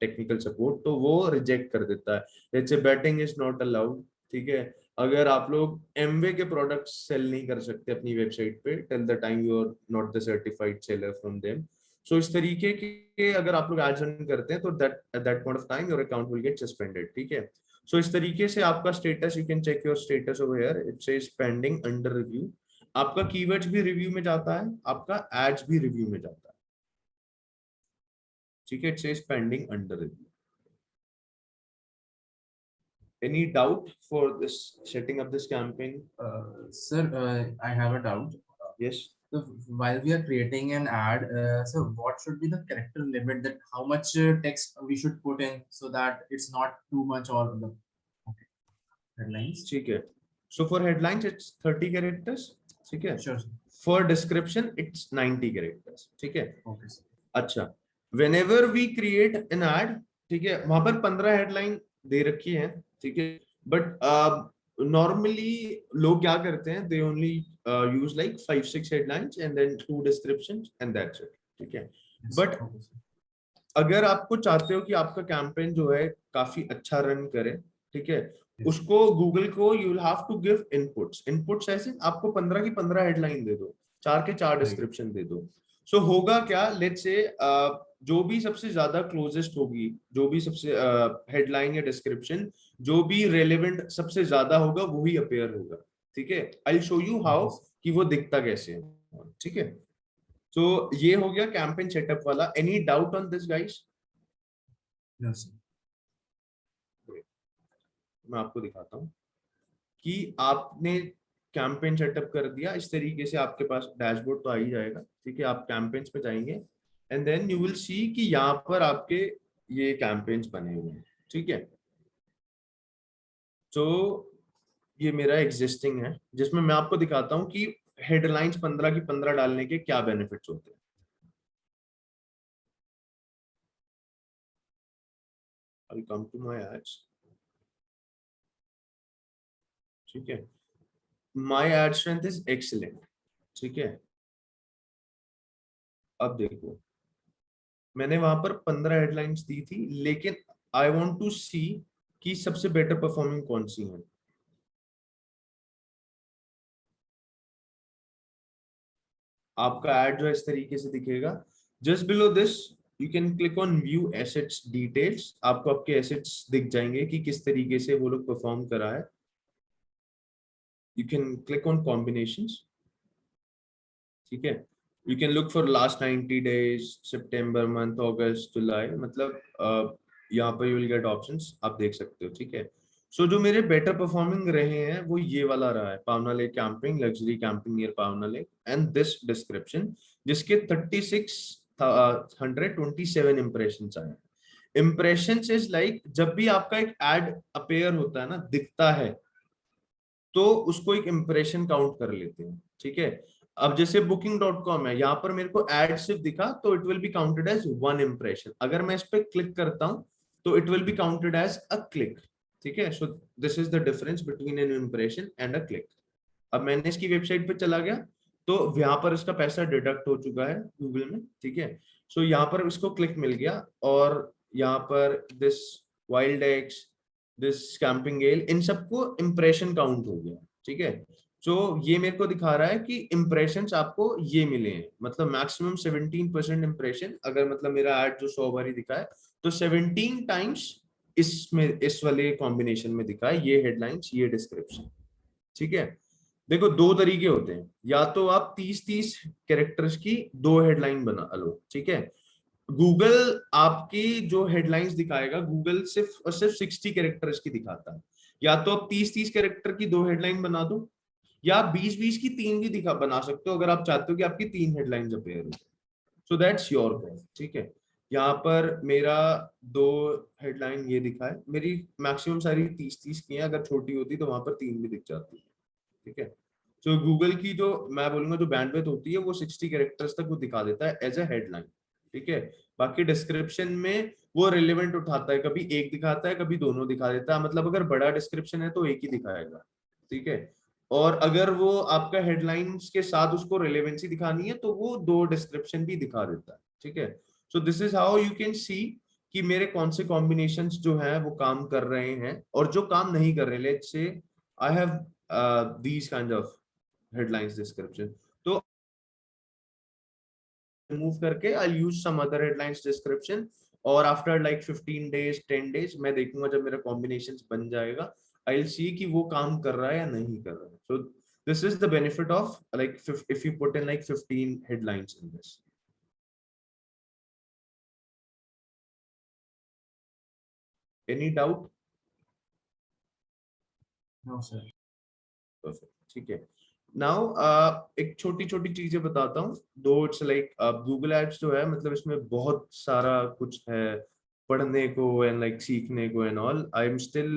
technical support, तो वो रिजेक्ट कर देता है। Let's say batting is not allowed, ठीक है। अगर आप लोग एमवे के प्रोडक्ट्स सेल नहीं कर सकते अपनी वेबसाइट पे till the time you are not the certified seller from them, so इस तरीके के अगर आप लोग एड्स रन करते हैं तो that at that point of time your account will get suspended, ठीक है। सो इस तरीके से आपका status, you can check your status over here, it says pending under review. आपका कीवर्ड्स भी रिव्यू में जाता है, आपका एड्स भी रिव्यू में जाता है, ठीक है। It says pending under review. Any doubt for this setting up this campaign? Sir, I have a doubt. Yes. So while we are creating an ad, so what should be the character limit, that how much text we should put in so that it's not too much or the headlines? ठीक है। So for headlines it's 30 characters, ठीक है। Sure, sir. For description it's 90 characters, ठीक है। Okay, sir. अच्छा, whenever we create an ad, ठीक है, वहां पर 15 हेडलाइन दे रखी है, ठीक है। बट नॉर्मली लोग क्या करते हैं, they only use like 5-6 headlines and then 2 descriptions and that's it, ठीक है। Yes, But okay, sir. अगर आपको चाहते हो कि आपका कैंपेन जो है काफी अच्छा रन करे, ठीक है, उसको गूगल को you will have to give inputs ऐसे आपको 15 की 15 हेडलाइन दे दो, 4 के 4 डिस्क्रिप्शन दे दो। सो होगा क्या, लेट्स से जो भी सबसे ज्यादा क्लोजेस्ट होगी, जो भी सबसे हेडलाइन या डिस्क्रिप्शन जो भी रेलेवेंट सबसे ज्यादा होगा वही अपीयर होगा, ठीक है। आई विल शो यू हाउ कि वो दिखता कैसे है, ठीक है। तो ये हो गया कैंपेन सेटअप वाला। Any doubt on this guys? No, sir. मैं आपको दिखाता हूँ कि आपने कैंपेन सेटअप कर दिया, इस तरीके से आपके पास डैशबोर्ड तो आ ही जाएगा, ठीक है। आप कैंपेन्स पे जाएंगे and then you will see कि यहाँ पर आपके ये कैंपेन्स बने हुए हैं, ठीक है। तो ये मेरा एग्जिस्टिंग है जिसमें मैं आपको दिखाता हूँ कि हेडलाइंस 15 की 15 डालने के क्या बेनिफिट्स होते हैं। I'll come to my ads, ठीक है। My ad strength is excellent, ठीक है। अब देखो मैंने वहां पर 15 हेडलाइंस दी थी, लेकिन आई वांट टू सी कि सबसे बेटर परफॉर्मिंग कौन सी है। आपका एड जो है इस तरीके से दिखेगा। Just below this you can click on view assets details, आपको आपके एसेट्स दिख जाएंगे कि किस तरीके से वो लोग परफॉर्म करा है। You can click on combinations, ठीक है। You can look for last 90 days, सितंबर मंथ, अगस्त, जुलाई, मतलब यहाँ पर यू विल गेट ऑप्शंस, आप देख सकते हो, ठीक है। सो जो मेरे बेटर परफॉर्मिंग रहे हैं वो ये वाला रहा है, पावना lake camping, luxury camping near पावना लेक, एंड दिस डिस्क्रिप्शन जिसके 3627 इंप्रेशंस आए। इंप्रेशंस इज लाइक जब भी आपका एक एड अपेयर होता है ना, दिखता है, तो उसको एक इंप्रेशन काउंट कर लेते हैं, ठीक है। अब जैसे booking.com है, यहाँ पर मेरे को एड सिर्फ दिखा तो it will be counted as 1 impression. अगर मैं इस पे क्लिक करता हूं तो it will be counted as a click, ठीक है। So this is the difference between an impression and a click. अब मैंने इसकी वेबसाइट पे चला गया तो यहाँ पर इसका पैसा डिडक्ट हो चुका है गूगल में, ठीक है। सो यहाँ पर इसको क्लिक मिल गया और यहाँ पर this wild X, this camping गेल, इन सबको इंप्रेशन काउंट हो गया, ठीक है। सो ये मेरे को दिखा रहा है कि इम्प्रेशंस आपको ये मिले हैं, मतलब मैक्सिमम 17% इम्प्रेशन। अगर मतलब मेरा ऐड जो 100 बारी दिखा है तो 17 टाइम्स इसमें इस वाले कॉम्बिनेशन में दिखा है, ये हेडलाइंस ये डिस्क्रिप्शन। ठीक है, देखो दो तरीके होते हैं, या तो आप 30-30 कैरेक्टर्स की दो हेडलाइन बना लो। ठीक है, गूगल आपकी जो हेडलाइंस दिखाएगा, गूगल सिर्फ और सिर्फ 60 कैरेक्टर्स की दिखाता है। या तो आप 30-30 कैरेक्टर की दो हेडलाइन बना दो, या 20-20 की तीन भी दिखा बना सकते हो, अगर आप चाहते हो कि आपकी तीन हेडलाइंस अपेयर हो। So that's your call. ठीक है, यहाँ पर मेरा दो हेडलाइन ये दिखा है, मेरी मैक्सिमम सारी 30-30 की है, अगर छोटी होती तो वहां पर तीन भी दिख जाती। ठीक है, तो गूगल की जो मैं बोलूंगा जो बैंडविड्थ होती है वो 60 कैरेक्टर्स तक वो दिखा देता है एज अ हेडलाइन। ठीक है, बाकी डिस्क्रिप्शन में वो रिलेवेंट उठाता है, कभी एक दिखाता है कभी दोनों दिखा देता है, मतलब अगर बड़ा डिस्क्रिप्शन है तो एक ही दिखाएगा। ठीक है, और अगर वो आपका हेडलाइंस के साथ उसको रिलेवेंसी दिखानी है तो वो दो डिस्क्रिप्शन भी दिखा देता है। ठीक है, so this is how you can see कि मेरे कौन से कॉम्बिनेशंस जो है वो काम कर रहे हैं और जो काम नहीं कर रहे। Let's say I have these kind of headlines description, तो remove करके I'll use some other headlines description, और after like 15 days 10 days मैं देखूंगा जब मेरा combinations बन जाएगा, I'll see कि वो काम कर रहा है या नहीं कर रहा है। So this is the benefit of like if you put in like 15 headlines in this. Any doubt? No, sir. Perfect. ठीक है, नाउ एक छोटी छोटी चीजें बताता हूँ। दो इट्स लाइक गूगल एड्स जो है, मतलब इसमें बहुत सारा कुछ है पढ़ने को एंड लाइक सीखने को and all. I am still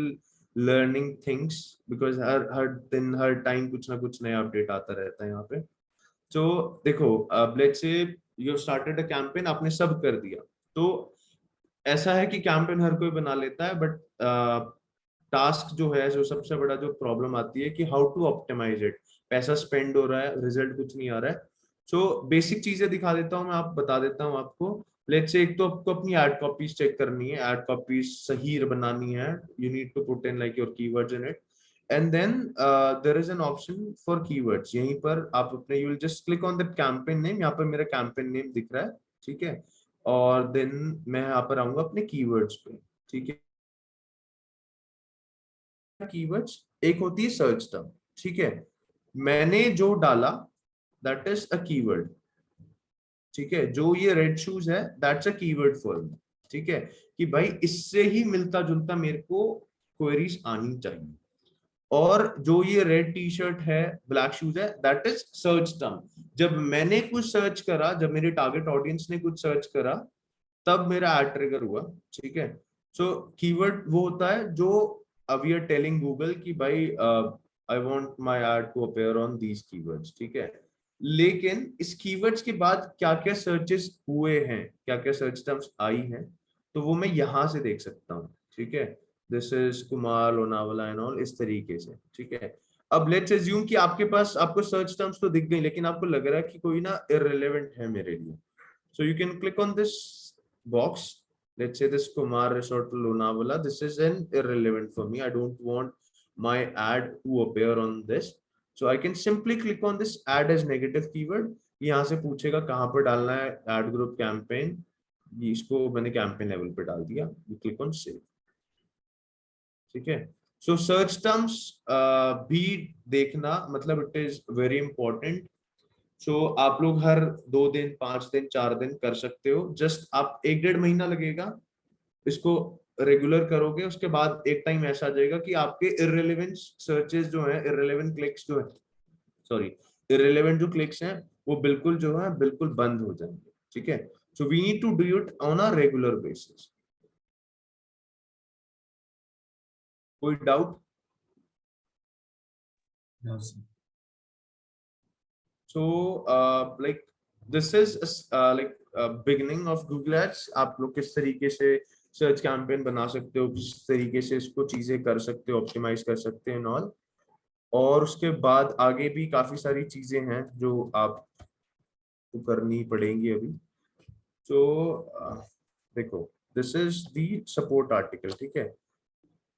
learning things because हर हर दिन हर टाइम कुछ ना कुछ नया अपडेट आता रहता है यहाँ पे। तो देखो, let's say you started a campaign, आपने सब कर दिया, तो ऐसा है कि कैंपेन हर कोई बना लेता है, बट टास्क जो है, जो सबसे बड़ा जो प्रॉब्लम आती है कि हाउ टू ऑप्टिमाइज इट। पैसा स्पेंड हो रहा है, रिजल्ट कुछ नहीं आ रहा है। सो बेसिक चीजें दिखा देता हूँ मैं, आप बता देता हूँ आपको। लेट्स से एक तो आपको अपनी एड कॉपीज चेक करनी है, एड कॉपीज सही बनानी है। You need to put in like your keywords in it, and then there is an option for keywords. यहीं पर आप अपने you will just click on that campaign name, यहाँ पर मेरा कैंपेन नेम दिख रहा है। ठीक है, और देन मैं यहाँ पर आऊंगा अपने कीवर्ड्स पे। ठीक है, कीवर्ड्स एक होती है सर्च टर्म। ठीक है, मैंने जो डाला दैट इज अ कीवर्ड। ठीक है, जो ये रेड शूज है that's a keyword for me. ठीक है, कि भाई इससे ही मिलता जुलता मेरे को क्वेरीज आनी चाहिए। और जो ये रेड टी शर्ट है, ब्लैक शूज है, दैट इज सर्च टर्म। जब मैंने कुछ सर्च करा, जब मेरे टारगेट ऑडियंस ने कुछ सर्च करा, तब मेरा एड ट्रिगर हुआ। ठीक है, सो कीवर्ड वो होता है जो वी आर टेलिंग गूगल कि भाई I want my ad to appear on these keywords. ठीक है, लेकिन इस कीवर्ड्स के बाद क्या क्या सर्चेस हुए हैं, क्या क्या सर्च टर्म्स आई हैं, तो वो मैं यहाँ से देख सकता हूँ। ठीक है, this is Kumar Lonavala and all, इस तरीके से। ठीक है, अब लेट्स अज्यूम कि आपके पास आपको सर्च टर्म्स तो दिख गई, लेकिन आपको लग रहा है कि कोई ना इररिलेवेंट है मेरे लिए। सो you can click on this box. Let's say this Kumar Resort Lonavala, this is an irrelevant for me, I don't want my ad to appear on this, so I can simply click on this add as negative keyword. यहाँ से पूछेगा कहाँ पर डालना है ad group campaign, इसको मैंने campaign level पे डाल दिया, you click on save। ठीक है, so search terms भी देखना, मतलब it is very important। सो आप लोग हर 2 दिन 5 दिन 4 दिन कर सकते हो, जस्ट आप 1-1.5 महीना लगेगा इसको रेगुलर करोगे, उसके बाद एक टाइम ऐसा आ जाएगा कि आपके इररिलेवेंट सर्चेस जो है, इररिलेवेंट क्लिक्स जो है, सॉरी इररिलेवेंट जो क्लिक्स हैं वो बिल्कुल जो है बिल्कुल बंद हो जाएंगे। ठीक है, so we need to do it on a regular basis. कोई doubt? No, sir. So like this is like beginning of Google Ads। आप लोग किस तरीके से सर्च कैंपेन बना सकते हो, किस तरीके से इसको चीजें कर सकते हो, ऑप्टिमाइज कर सकते हो ऑल। और उसके बाद आगे भी काफी सारी चीजें हैं जो आपको करनी पड़ेंगी अभी। तो देखो, this is the support article. ठीक है,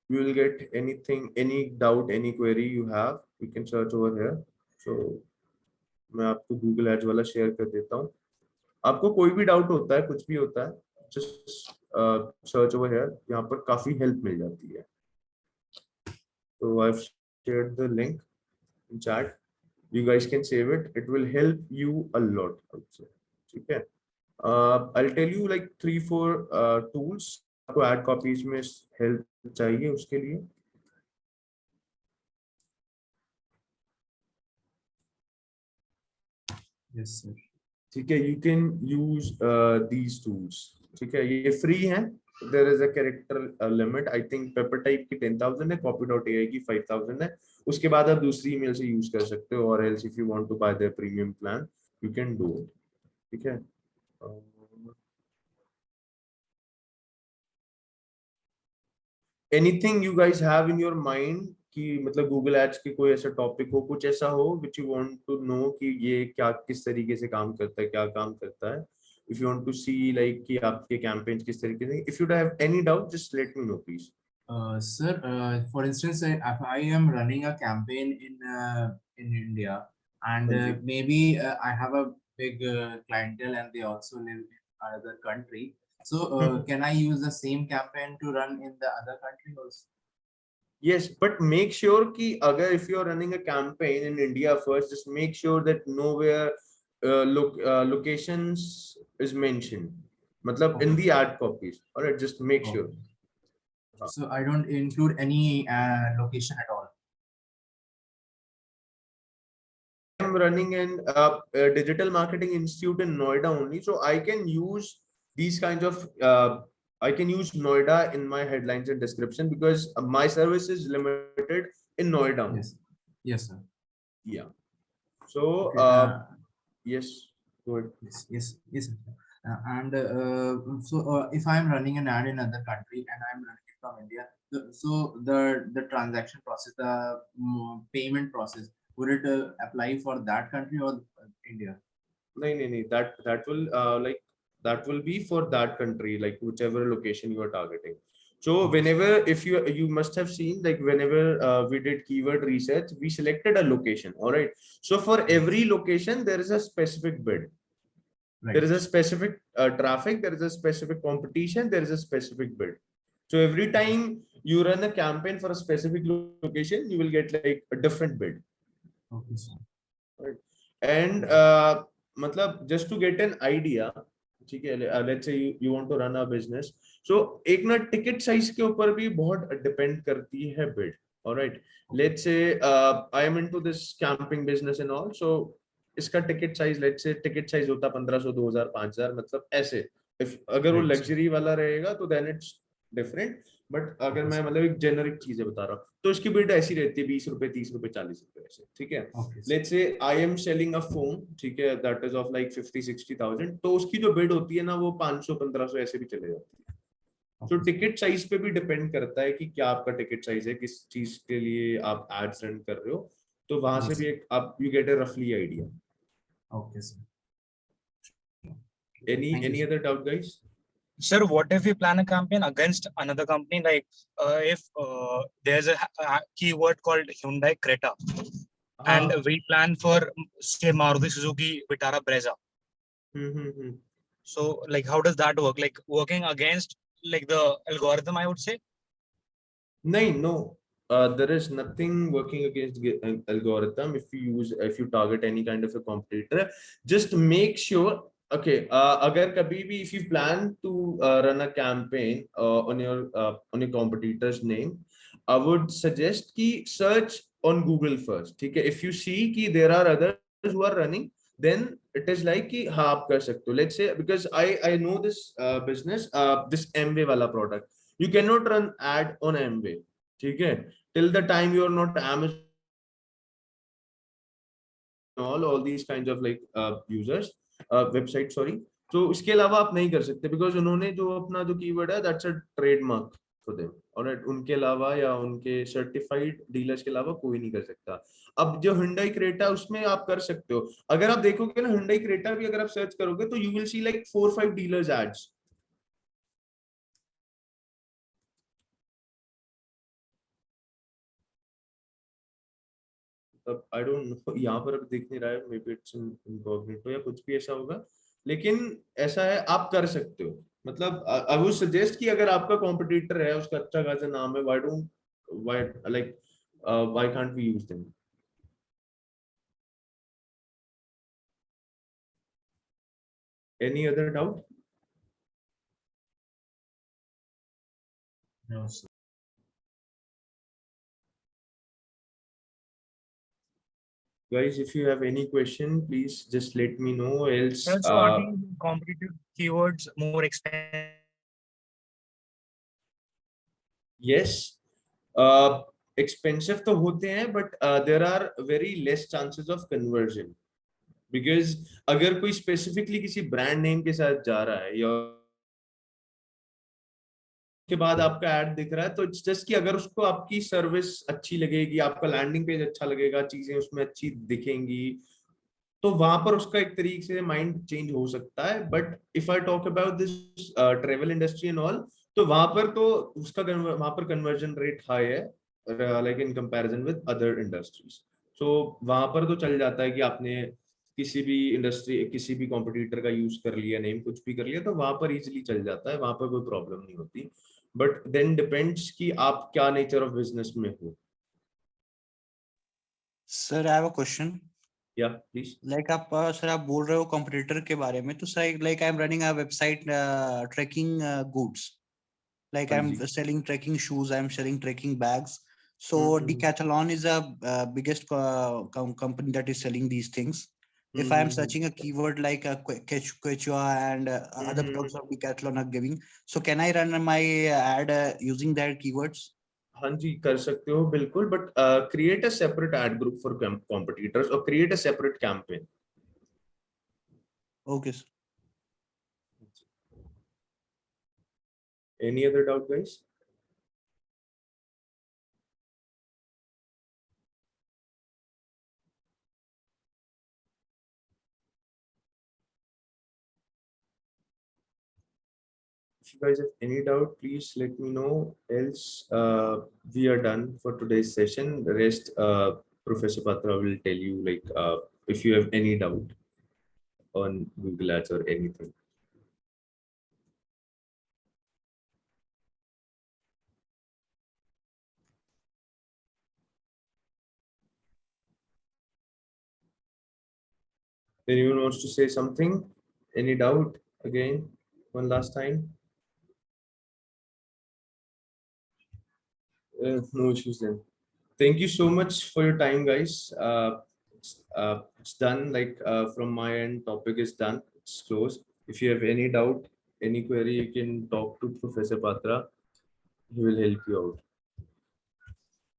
you will get anything, any doubt, any query you have, you can search over here. So मैं आपको Google Ads वाला शेयर कर देता हूँ. आपको कोई भी डाउट होता है, कुछ भी होता है, just search over here. यहाँ पर काफी हेल्प मिल जाती है. So I've shared the link in chat. You guys can save it. It will help you a lot. Also, ठीक है. I'll tell you like 3-4 tools. आपको ad copies में help चाहिए उसके लिए. Yes, sir. ठीक है, you can use these tools. ठीक है, ये free हैं. There is a character limit. I think Pepper Type की 10,000 है, Copy.ai की 5,000 है. उसके बाद आप दूसरी email से use कर सकते हो, or else if you want to buy their premium plan, you can do it. ठीक है. Anything you guys have in your mind कि मतलब Google Ads के कोई ऐसा टॉपिक हो, कुछ ऐसा हो which you want to know कि ये क्या किस तरीके से काम करता है, क्या काम करता है. If you want to see like कि आपके campaigns किस तरीके से, if you have any doubt, just let me know please. Sir, for instance, if I am running a campaign in India, and हाँ जी. maybe I have a big clientele and they also live in another country. So can I use the same campaign to run in the other country also? Yes, but make sure कि अगर if you are running a campaign in India first, just make sure that nowhere locations is mentioned. मतलब in the ad copies. Alright, just make Okay. sure. So I don't include any location at all. I'm running a digital marketing institute in Noida only, so I can use these kinds of I can use Noida in my headlines and description because my service is limited in Noida only. Yes. Yes, sir. Yeah. So Okay, yes, go ahead. yes. So if I'm running an ad in another country and I'm running it from India, so the transaction process, the payment process, would it apply for that country or India? No. That will like that will be for that country, like whichever location you are targeting. So whenever, if you must have seen, like whenever we did keyword research, we selected a location. All right. So for every location, there is a specific bid. Right. There is a specific traffic, there is a specific competition, there is a specific bid. So every time you run a campaign for a specific location, you will get like a different bid. Okay, sir. Right. And matlab, just to get an idea, ठीक है, let's say you want to run a business, so एक ना ticket size के ऊपर भी बहुत depend करती है bid. All right, let's say I am into this camping business and all, so इसका ticket size, let's say ticket size होता 1,500, 2,000, 5,000, मतलब ऐसे. If अगर वो Right, sir. luxury वाला रहेगा तो then it's different. बट अगर मैं मतलब एक जेनरिक चीजें बता रहा हूँ तो इसकी बिड ऐसी रहती है 20 रुपए, 30 रुपए, 40 रुपए ऐसे. ठीक है. Let's say I am selling a phone, ठीक है, दैट इज ऑफ लाइक 50-60,000, तो उसकी जो बिड होती है ना वो 500-1500 ऐसे भी चले जाती है. तो टिकट साइज पे भी डिपेंड करता है कि क्या आपका टिकट साइज है, किस चीज के लिए आप एड्स रन कर रहे हो, तो वहां से भी एक आप यू गेट अ रफली idea. Okay, sir. Any other doubt, guys? Sir, what if we plan a campaign against another company? Like if there's a keyword called Hyundai Creta, and we plan for say Maruti Suzuki Vitara Brezza. So like how does that work? Like working against like the algorithm, I would say. No. There is nothing working against algorithm. If you target any kind of a competitor, just make sure. Okay, अगर कभी भी if you plan to run a campaign on your competitor's name, I would suggest कि search on Google first. ठीक है. If you see कि there are others who are running, then it is like कि हाँ आप कर सकते हो. Let's say because I know this business, this Amway वाला product. You cannot run ad on Amway. ठीक है. Till the time you are not Amazon, all these kinds of like users. Website, sorry. तो इसके अलावा आप नहीं कर सकते बिकॉज उन्होंने जो अपना जो कीवर्ड है that's a trademark for them. Alright. उनके अलावा या उनके सर्टिफाइड डीलर्स के अलावा कोई नहीं कर सकता. अब जो Hyundai Creta उसमें आप कर सकते हो. अगर आप देखोगे ना Hyundai Creta भी अगर आप सर्च करोगे तो you will see like 4-5 dealers ads. अब आई डोंट नो, यहाँ पर अब दिख नहीं रहा है, मे बी इट्स इनकॉग्निटो या कुछ भी ऐसा होगा, लेकिन ऐसा है आप कर सकते हो। मतलब आई वुड सजेस्ट कि अगर आपका कॉम्पिटिटर है, उसका अच्छा खासा नाम है, why like why can't we use them? Any other doubt? No, sir. Guys, if you have any question, please just let me know. Else, Sir, so are these competitive keywords more expensive? yes, expensive तो होते हैं, but there are very less chances of conversion, because अगर कोई specifically किसी brand name के साथ जा रहा है या के बाद आपका ऐड दिख रहा है, तो इट्स जस्ट कि अगर उसको आपकी सर्विस अच्छी लगेगी, आपका लैंडिंग पेज अच्छा लगेगा, चीजें उसमें अच्छी दिखेंगी, तो वहां पर उसका एक तरीके से माइंड चेंज हो सकता है। But if I talk about this travel industry and all, तो वहां पर तो उसका वहां पर कन्वर्जन रेट हाई है, like in comparison with other industries. So वहां पर तो चल जाता है कि आपने किसी भी इंडस्ट्री, किसी भी कॉम्पिटिटर का यूज कर लिया, नेम कुछ भी कर लिया, तो वहां पर इजिली चल जाता है, वहां पर कोई प्रॉब्लम नहीं होती। बट देन डिपेंड्स कि आप क्या नेचर ऑफ बिजनेस में हो। Sir I have a question. Yeah please. Like आप सर आप बोल रहे हो कंपटीटर के बारे में, तो sir like I am running a website tracking goods, like हाँ I'm ji. selling trekking shoes, I'm selling trekking bags. So hmm Decathlon is a biggest company that is selling these things. If I am hmm searching a keyword like Quechua and other products of Decathlon are giving, so can I run my ad using their keywords? हाँ जी, कर सकते हो बिल्कुल, but create a separate ad group for competitors और create a separate campaign. Okay, sir. Any other doubt guys? If you guys have any doubt, please let me know. Else, we are done for today's session. The rest, Professor Patra will tell you, like, if you have any doubt on Google Ads or anything. Anyone wants to say something? Any doubt? Again, one last time. No issues then. Thank you so much for your time, guys. It's done. Like from my end, topic is done. It's closed. If you have any doubt, any query, you can talk to Professor Patra. He will help you out.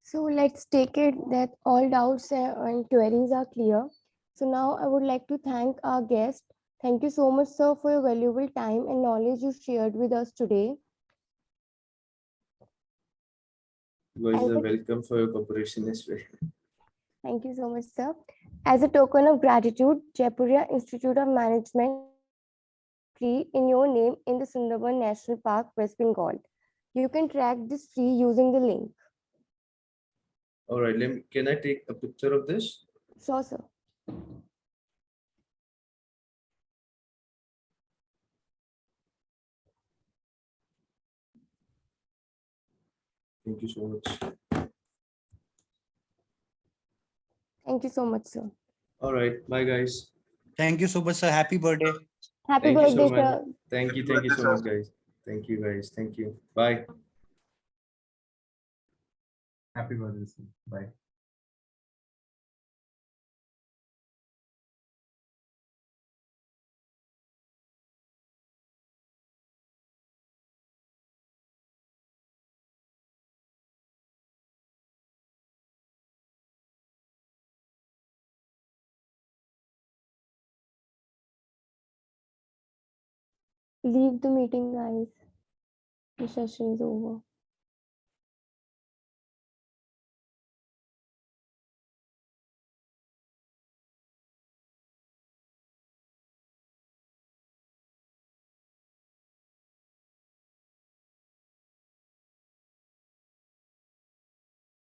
So let's take it that all doubts and queries are clear. So now I would like to thank our guest. Thank you so much, sir, for your valuable time and knowledge you shared with us today. You guys As are a, welcome for your cooperation as well. thank you so much, sir. As a token of gratitude, Jaipuria Institute of Management tree in your name in the Sundarban National Park, West Bengal. You can track this tree using the link. All right. Can I take a picture of this? Sure, sir. Thank you so much. Thank you so much, sir. All right. Bye, guys. Thank you so much, sir. Happy birthday. Happy Thank you so birthday, much. sir. Thank you. Thank you so much, guys. Thank you, guys. Thank you. Bye. Happy birthday, sir. Bye. Leave the meeting, guys. The session is over.